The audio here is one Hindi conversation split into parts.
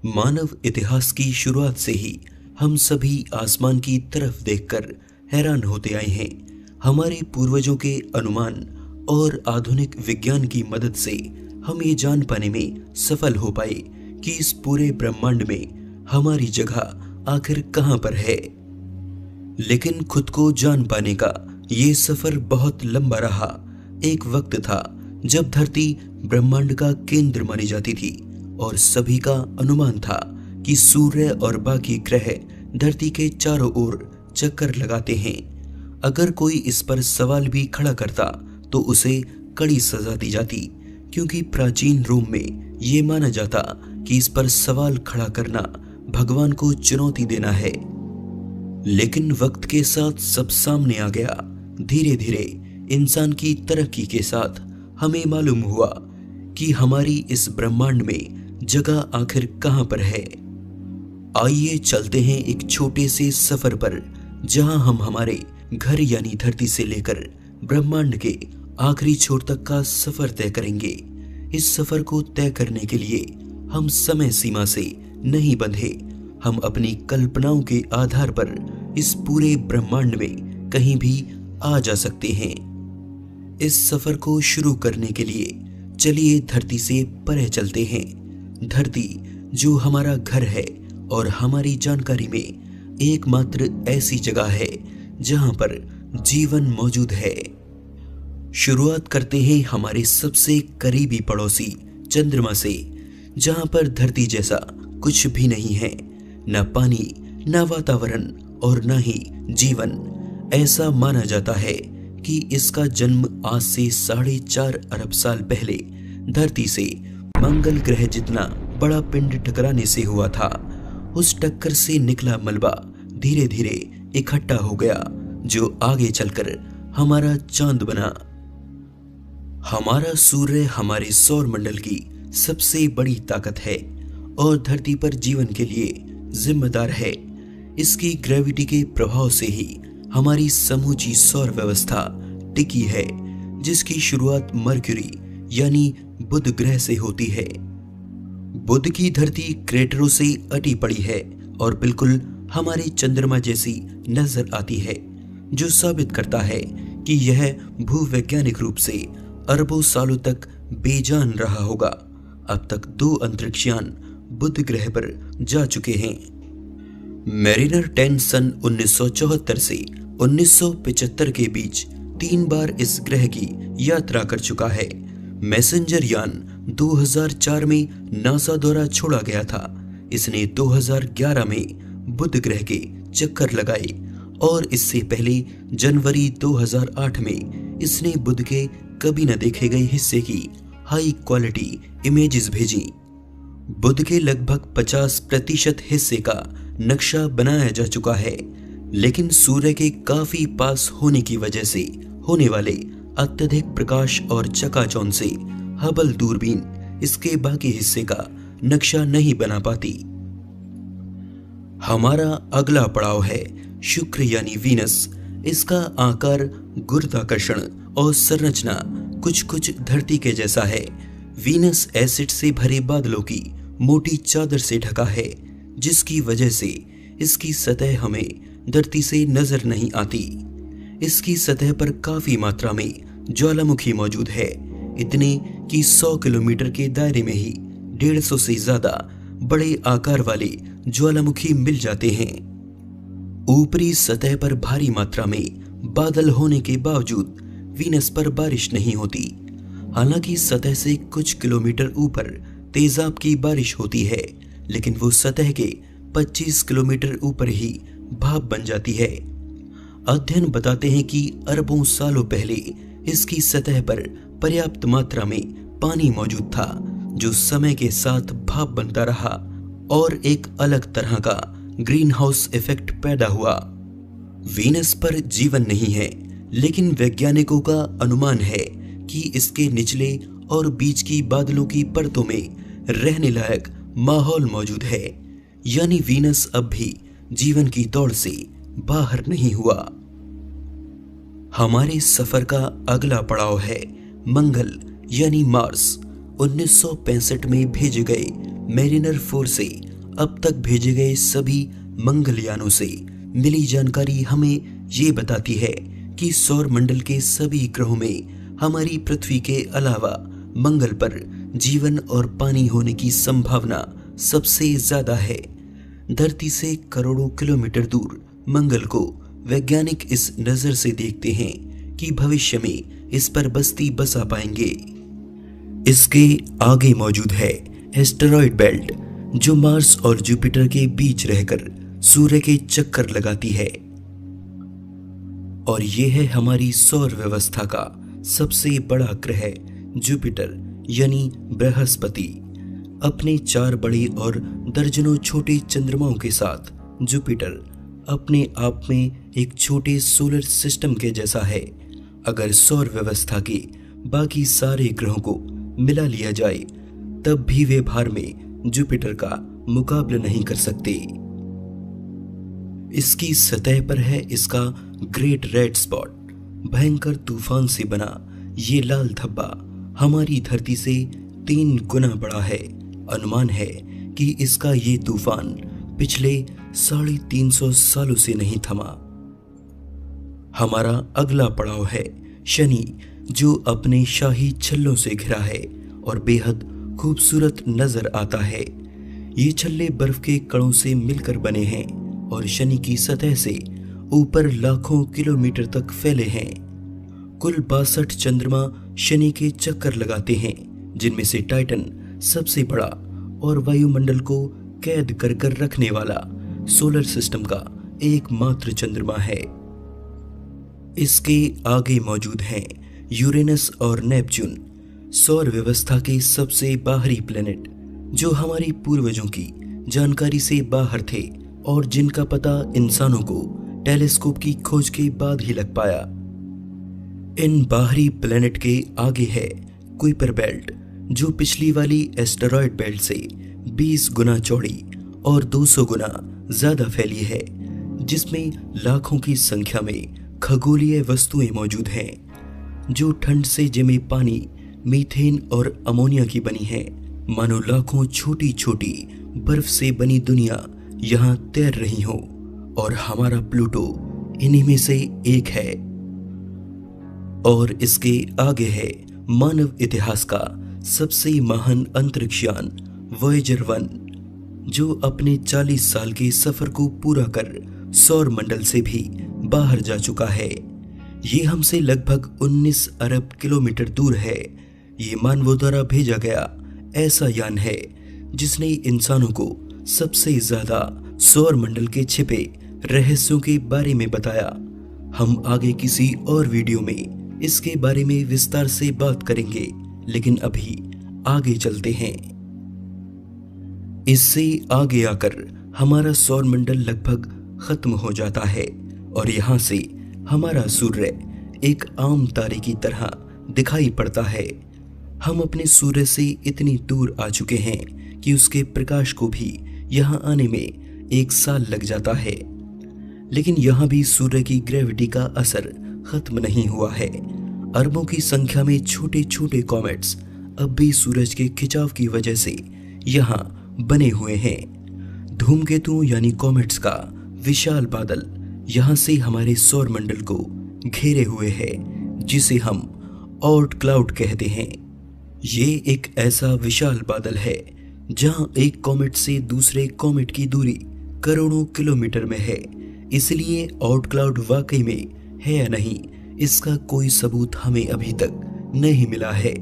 मानव इतिहास की शुरुआत से ही हम सभी आसमान की तरफ देखकर हैरान होते आए हैं। हमारे पूर्वजों के अनुमान और आधुनिक विज्ञान की मदद से हम ये जान पाने में सफल हो पाए कि इस पूरे ब्रह्मांड में हमारी जगह आखिर कहां पर है। लेकिन खुद को जान पाने का ये सफर बहुत लंबा रहा। एक वक्त था जब धरती ब्रह्मांड का केंद्र मानी जाती थी और सभी का अनुमान था कि सूर्य और बाकी ग्रह धरती के चारों ओर चक्कर लगाते हैं। अगर कोई इस पर सवाल भी खड़ा करता तो उसे कड़ी सजा दी जाती, क्योंकि प्राचीन रोम में ये माना जाता कि इस पर सवाल खड़ा करना भगवान को चुनौती देना है। लेकिन वक्त के साथ सब सामने आ गया। धीरे धीरे इंसान की तरक्की के साथ हमें मालूम हुआ कि हमारी इस ब्रह्मांड में जगह आखिर कहां पर है। आइए चलते हैं एक छोटे से सफर पर, जहां हम हमारे घर यानी धरती से लेकर ब्रह्मांड के आखिरी छोर तक का सफर तय करेंगे। इस सफर को तय करने के लिए हम समय सीमा से नहीं बंधे। हम अपनी कल्पनाओं के आधार पर इस पूरे ब्रह्मांड में कहीं भी आ जा सकते हैं। इस सफर को शुरू करने के लिए चलिए धरती से परे चलते हैं। धरती जो हमारा घर है और हमारी जानकारी में एकमात्र ऐसी जगह है जहां पर जीवन मौजूद है। शुरुआत करते हैं हमारे सबसे करीबी पड़ोसी चंद्रमा से, जहां पर धरती जैसा कुछ भी नहीं है। न पानी, न वातावरण और न ही जीवन। ऐसा माना जाता है कि इसका जन्म आज से 4.5 अरब साल पहले धरती से मंगल ग्रह जितना बड़ा पिंड टकराने से हुआ था। उस टक्कर से निकला मलबा धीरे धीरे इकट्ठा हो गया, जो आगे चलकर हमारा चांद बना। हमारा सूर्य हमारे सौर मंडल की सबसे बड़ी ताकत है और धरती पर जीवन के लिए जिम्मेदार है। इसकी ग्रेविटी के प्रभाव से ही हमारी समूची सौर व्यवस्था टिकी है, जिसकी शुरुआत मरक्यूरी यानी बुध ग्रह से होती है। बुध की धरती क्रेटरों से अटी पड़ी है और बिल्कुल हमारे चंद्रमा जैसी नजर आती है, जो साबित करता है कि यह भूवैज्ञानिक रूप से अरबों सालों तक बेजान रहा होगा। अब तक 2 अंतरिक्षयान बुध ग्रह पर जा चुके हैं। मैरिनर 10 सन 1974 से 1975 के बीच 3 बार इस ग्रह की यात्रा कर चुका है। मैसेंजर यान 2004 में नासा द्वारा छोड़ा गया था। इसने 2011 में बुध ग्रह के चक्कर लगाए और इससे पहले जनवरी 2008 में इसने बुध के कभी न देखे गए हिस्से की हाई क्वालिटी इमेजेस भेजी। बुध के लगभग 50% हिस्से का नक्शा बनाया जा चुका है, लेकिन सूर्य के काफी पास होने की वजह से होने वाले अत्यधिक प्रकाश और चकाचौंध से हबल दूरबीन इसके बाकी हिस्से का नक्शा नहीं बना पाती। हमारा अगला पड़ाव है शुक्र यानी वीनस। इसका आकार, गुरुत्वाकर्षण और संरचना कुछ कुछ धरती के जैसा है। वीनस एसिड से भरे बादलों की मोटी चादर से ढका है, जिसकी वजह से इसकी सतह हमें धरती से नजर नहीं आती। इसकी सतह पर काफी मात्रा में ज्वालामुखी मौजूद है, इतने कि 100 किलोमीटर के दायरे में ही 150 से ज्यादा बड़े आकार वाले ज्वालामुखी मिल जाते हैं। ऊपरी सतह पर भारी मात्रा में बादल होने के बावजूद वीनस पर बारिश नहीं होती। हालांकि सतह से कुछ किलोमीटर ऊपर तेजाब की बारिश होती है, लेकिन वो सतह के 25 किलोमीटर ऊपर ही भाप बन जाती है। अध्ययन बताते हैं कि अरबों सालों पहले इसकी सतह पर पर्याप्त मात्रा में पानी मौजूद था, जो समय के साथ भाप बनता रहा और एक अलग तरह का ग्रीन हाउस इफेक्ट पैदा हुआ। वीनस पर जीवन नहीं है, लेकिन वैज्ञानिकों का अनुमान है कि इसके निचले और बीच की बादलों की परतों में रहने लायक माहौल मौजूद है, यानी वीनस अब भी जीवन की दौड़ से बाहर नहीं हुआ। हमारे सफर का अगला पड़ाव है मंगल यानी मार्स। 1965 में भेजे गए मैरिनर 4 से अब तक भेजे गए सभी मंगलयानों से मिली जानकारी हमें ये बताती है कि सौर मंडल के सभी ग्रहों में हमारी पृथ्वी के अलावा मंगल पर जीवन और पानी होने की संभावना सबसे ज्यादा है। धरती से करोड़ों किलोमीटर दूर मंगल को वैज्ञानिक इस नजर से देखते हैं कि भविष्य में इस पर बस्ती बसा पाएंगे। इसके आगे मौजूद है एस्टेरॉयड बेल्ट, जो मार्स और जुपिटर के बीच रहकर सूर्य के चक्कर लगाती है। और यह है हमारी सौर व्यवस्था का सबसे बड़ा ग्रह जुपिटर यानी बृहस्पति। अपने 4 बड़े और दर्जनों छोटे चंद्रमाओं के साथ जुपिटर अपने आप में एक छोटे सोलर सिस्टम के जैसा है। अगर सौर व्यवस्था के बाकी सारे ग्रहों को मिला लिया जाए तब भी वे भार में जुपिटर का मुकाबला नहीं कर सकते। इसकी सतह पर है इसका ग्रेट रेड स्पॉट। भयंकर तूफान से बना ये लाल धब्बा हमारी धरती से 3 गुना बड़ा है। अनुमान है कि इसका ये तूफान पिछले 350 सालों से नहीं थमा। हमारा अगला पड़ाव है शनि, जो अपने शाही छल्लों से घिरा है और बेहद खूबसूरत नजर आता है। ये छल्ले बर्फ के कणों से मिलकर बने हैं और शनि की सतह से ऊपर लाखों किलोमीटर तक फैले हैं। कुल 62 चंद्रमा शनि के चक्कर लगाते हैं, जिनमें से टाइटन सबसे बड़ा और वायुमंडल को कैद कर कर रखने वाला सोलर सिस्टम का एकमात्र चंद्रमा है। इसके आगे मौजूद हैं यूरेनस और नेपच्यून, सौर व्यवस्था के सबसे बाहरी प्लेनेट, जो हमारे पूर्वजों की जानकारी से बाहर थे और जिनका पता इंसानों को टेलीस्कोप की खोज के बाद ही लग पाया। इन बाहरी प्लेनेट के आगे है कुइपर बेल्ट, जो पिछली वाली एस्टेरॉयड बेल्ट से 20 गुना चौड़ी और 200 गुना ज्यादा फैली है, जिसमें लाखों की संख्या में खगोलीय वस्तुएं मौजूद हैं, जो ठंड से जमे पानी, मीथेन और अमोनिया की बनी है। मानो लाखों छोटी छोटी बर्फ से बनी दुनिया यहाँ तैर रही हो, और हमारा प्लूटो इन्हीं में से एक है। और इसके आगे है मानव इतिहास का सबसे महान अंतरिक्ष यान वॉयेजर 1, जो अपने 40 साल के सफर को पूरा कर सौर मंडल से भी बाहर जा चुका है। ये हमसे लगभग 19 अरब किलोमीटर दूर है। ये मानवों द्वारा भेजा गया ऐसा यान है जिसने इंसानों को सबसे ज्यादा सौर मंडल के छिपे रहस्यों के बारे में बताया। हम आगे किसी और वीडियो में इसके बारे में विस्तार से बात करेंगे, लेकिन अभी आगे चलते हैं। इससे आगे आकर हमारा सौर मंडल लगभग खत्म हो जाता है और यहाँ से हमारा सूर्य एक आम तारे की तरह दिखाई पड़ता है। हम अपने सूर्य से इतनी दूर आ चुके हैं कि उसके प्रकाश को भी यहाँ आने में 1 साल लग जाता है। लेकिन यहाँ भी सूर्य की ग्रेविटी का असर खत्म नहीं हुआ है। अरबों की संख्या में छोटे छोटे कॉमेट्स अब भी सूरज के खिंचाव की वजह से यहाँ बने हुए हैं। धूमकेतु यानी कॉमेट्स का विशाल बादल यहाँ से हमारे सौर मंडल को घेरे हुए है, जिसे हम ऑर्ट क्लाउड कहते हैं। ये एक ऐसा विशाल बादल है जहाँ एक कॉमेट से दूसरे कॉमेट की दूरी करोड़ों किलोमीटर में है। इसलिए ऑर्ट क्लाउड वाकई में है या नहीं, इसका कोई सबूत हमें अभी तक नहीं मिला है।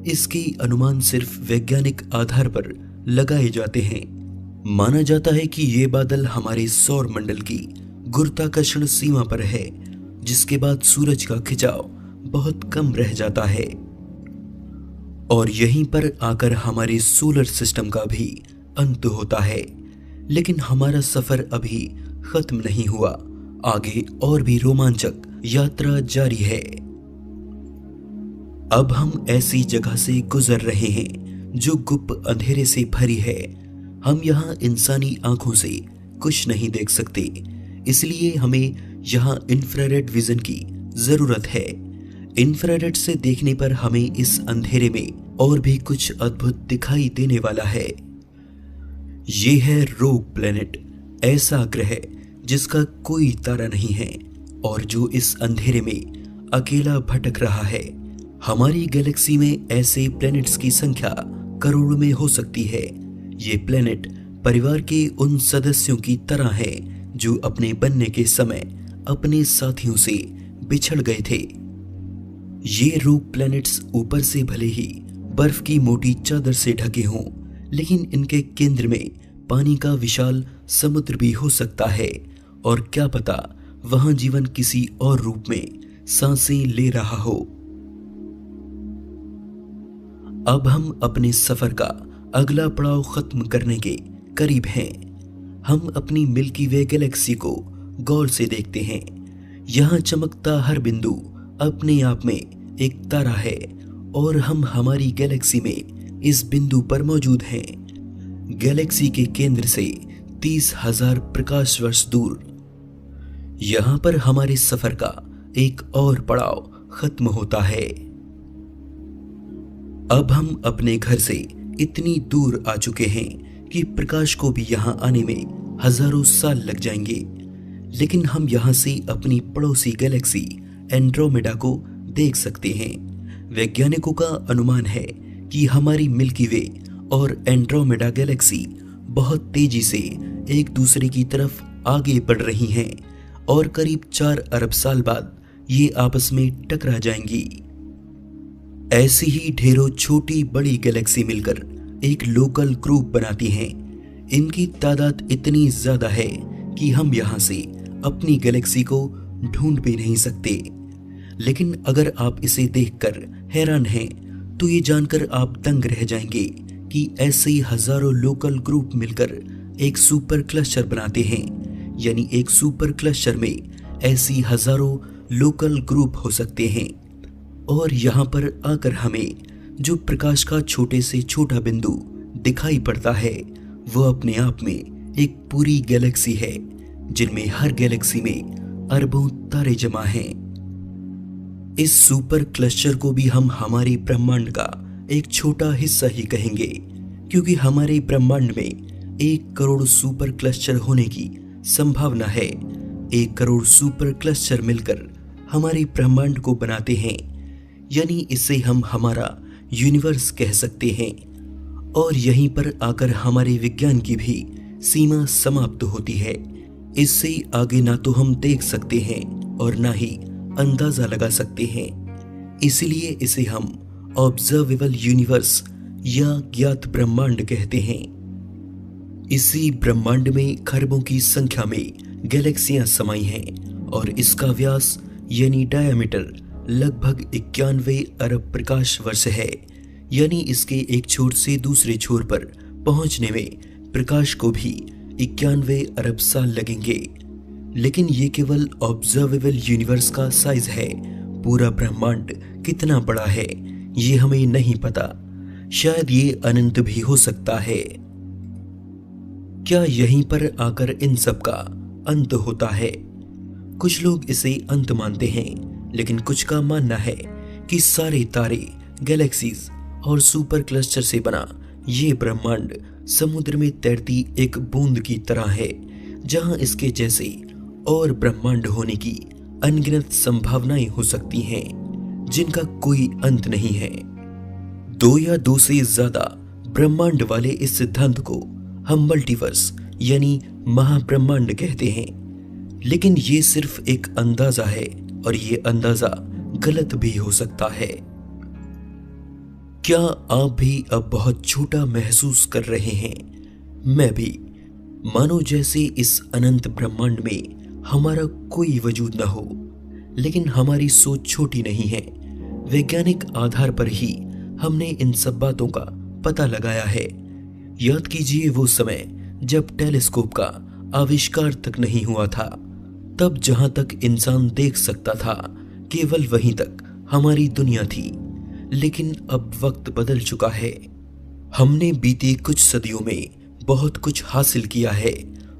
इसकी अनुमान सिर्फ वैज्ञानिक आधार पर लगाए जाते हैं। माना जाता है कि ये बादल हमारे सौर मंडल की गुरुत्वाकर्षण सीमा पर है, जिसके बाद सूरज का खिंचाव बहुत कम रह जाता है और यहीं पर आकर हमारे सोलर सिस्टम का भी अंत होता है। लेकिन हमारा सफर अभी खत्म नहीं हुआ, आगे और भी रोमांचक यात्रा जारी है। अब हम ऐसी जगह से गुजर रहे हैं जो गुप्त अंधेरे से भरी है। हम यहाँ इंसानी आंखों से कुछ नहीं देख सकते, इसलिए हमें यहाँ इंफ्रारेड विजन की जरूरत है। इंफ्रारेड से देखने पर हमें इस अंधेरे में और भी कुछ अद्भुत दिखाई देने वाला है। ये है रोग प्लेनेट, ऐसा ग्रह जिसका कोई तारा नहीं है और जो इस अंधेरे में अकेला भटक रहा है। हमारी गैलेक्सी में ऐसे प्लैनेट्स की संख्या करोड़ों में हो सकती है। ये प्लैनेट परिवार के उन सदस्यों की तरह है जो अपने बनने के समय अपने साथियों से बिछड़ गए थे। ये रोग प्लैनेट्स ऊपर से भले ही बर्फ की मोटी चादर से ढके हों, लेकिन इनके केंद्र में पानी का विशाल समुद्र भी हो सकता है और क्या पता वहां जीवन किसी और रूप में सांसें ले रहा हो। अब हम अपने सफर का अगला पड़ाव खत्म करने के करीब हैं। हम अपनी मिल्की वे गैलेक्सी को गौर से देखते हैं। यहाँ चमकता हर बिंदु अपने आप में एक तारा है और हम हमारी गैलेक्सी में इस बिंदु पर मौजूद हैं। गैलेक्सी के केंद्र से 30,000 प्रकाश वर्ष दूर। यहाँ पर हमारे सफर का एक और पड़ाव खत्म होता है। अब हम अपने घर से इतनी दूर आ चुके हैं कि प्रकाश को भी यहाँ आने में हजारों साल लग जाएंगे, लेकिन हम यहाँ से अपनी पड़ोसी गैलेक्सी एंड्रोमेडा को देख सकते हैं। वैज्ञानिकों का अनुमान है कि हमारी मिल्की वे और एंड्रोमेडा गैलेक्सी बहुत तेजी से एक दूसरे की तरफ आगे बढ़ रही हैं और करीब 4 अरब साल बाद ये आपस में टकरा जाएंगी। ऐसी ही ढेरों छोटी बड़ी गैलेक्सी मिलकर एक लोकल ग्रुप बनाती हैं। इनकी तादाद इतनी ज्यादा है कि हम यहाँ से अपनी गैलेक्सी को ढूंढ भी नहीं सकते। लेकिन अगर आप इसे देखकर हैरान हैं तो ये जानकर आप दंग रह जाएंगे कि ऐसे ही हजारों लोकल ग्रुप मिलकर एक सुपर क्लस्टर बनाते हैं। यानी एक सुपर क्लस्टर में ऐसी हजारों लोकल ग्रुप हो सकते हैं और यहाँ पर आकर हमें जो प्रकाश का छोटे से छोटा बिंदु दिखाई पड़ता है वो अपने आप में एक पूरी गैलेक्सी है, जिनमें हर गैलेक्सी में अरबों तारे जमा हैं। इस सुपर क्लस्टर को भी हम हमारे ब्रह्मांड का एक छोटा हिस्सा ही कहेंगे, क्योंकि हमारे ब्रह्मांड में 1 करोड़ सुपर क्लस्टर होने की संभावना है। 1 करोड़ सुपर क्लस्टर मिलकर हमारे ब्रह्मांड को बनाते हैं, यानी इसे हम हमारा यूनिवर्स कह सकते हैं। और यहीं पर आकर हमारे विज्ञान की भी सीमा समाप्त होती है। इससे आगे ना तो हम देख सकते हैं और ना ही अंदाजा लगा सकते हैं। इसलिए इसे हम ऑब्जर्वेबल यूनिवर्स या ज्ञात ब्रह्मांड कहते हैं। इसी ब्रह्मांड में खरबों की संख्या में गैलेक्सियां समाई हैं और इसका व्यास यानी डायमीटर लगभग 91 अरब प्रकाश वर्ष है। यानी इसके एक छोर से दूसरे छोर पर पहुंचने में प्रकाश को भी 91 अरब साल लगेंगे। लेकिन ये केवल ऑब्जर्वेबल यूनिवर्स का साइज है। पूरा ब्रह्मांड कितना बड़ा है ये हमें नहीं पता। शायद ये अनंत भी हो सकता है। क्या यहीं पर आकर इन सब का अंत होता है? कुछ लोग इसे अंत मानते हैं, लेकिन कुछ का मानना है कि सारे तारे, गैलेक्सीज और सुपर क्लस्टर से बना ये ब्रह्मांड समुद्र में तैरती एक बूंद की तरह है, जहां इसके जैसे और ब्रह्मांड होने की अनगिनत संभावनाएं हो सकती हैं, जिनका कोई अंत नहीं है। 2 या 2 से ज्यादा ब्रह्मांड वाले इस सिद्धांत को हम मल्टीवर्स यानी महाब्रह्मांड कहते हैं। लेकिन ये सिर्फ एक अंदाजा है और ये अंदाजा गलत भी हो सकता है। क्या आप भी अब बहुत छोटा महसूस कर रहे हैं? मैं भी। मानो जैसे इस अनंत ब्रह्मांड में हमारा कोई वजूद न हो। लेकिन हमारी सोच छोटी नहीं है। वैज्ञानिक आधार पर ही हमने इन सब बातों का पता लगाया है। याद कीजिए वो समय जब टेलीस्कोप का आविष्कार तक नहीं हुआ था। तब जहां तक इंसान देख सकता था केवल वहीं तक हमारी दुनिया थी। लेकिन अब वक्त बदल चुका है। हमने बीते कुछ सदियों में बहुत कुछ हासिल किया है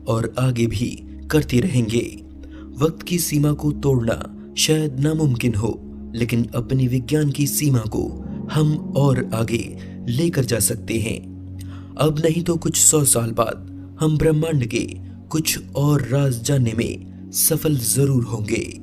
और आगे भी करते रहेंगे। वक्त की सीमा को तोड़ना शायद नामुमकिन हो, लेकिन अपनी विज्ञान की सीमा को हम और आगे लेकर जा सकते हैं। अब नहीं तो कुछ 100 साल बाद हम ब्रह्मांड के कुछ और राज जानने में सफल जरूर होंगे।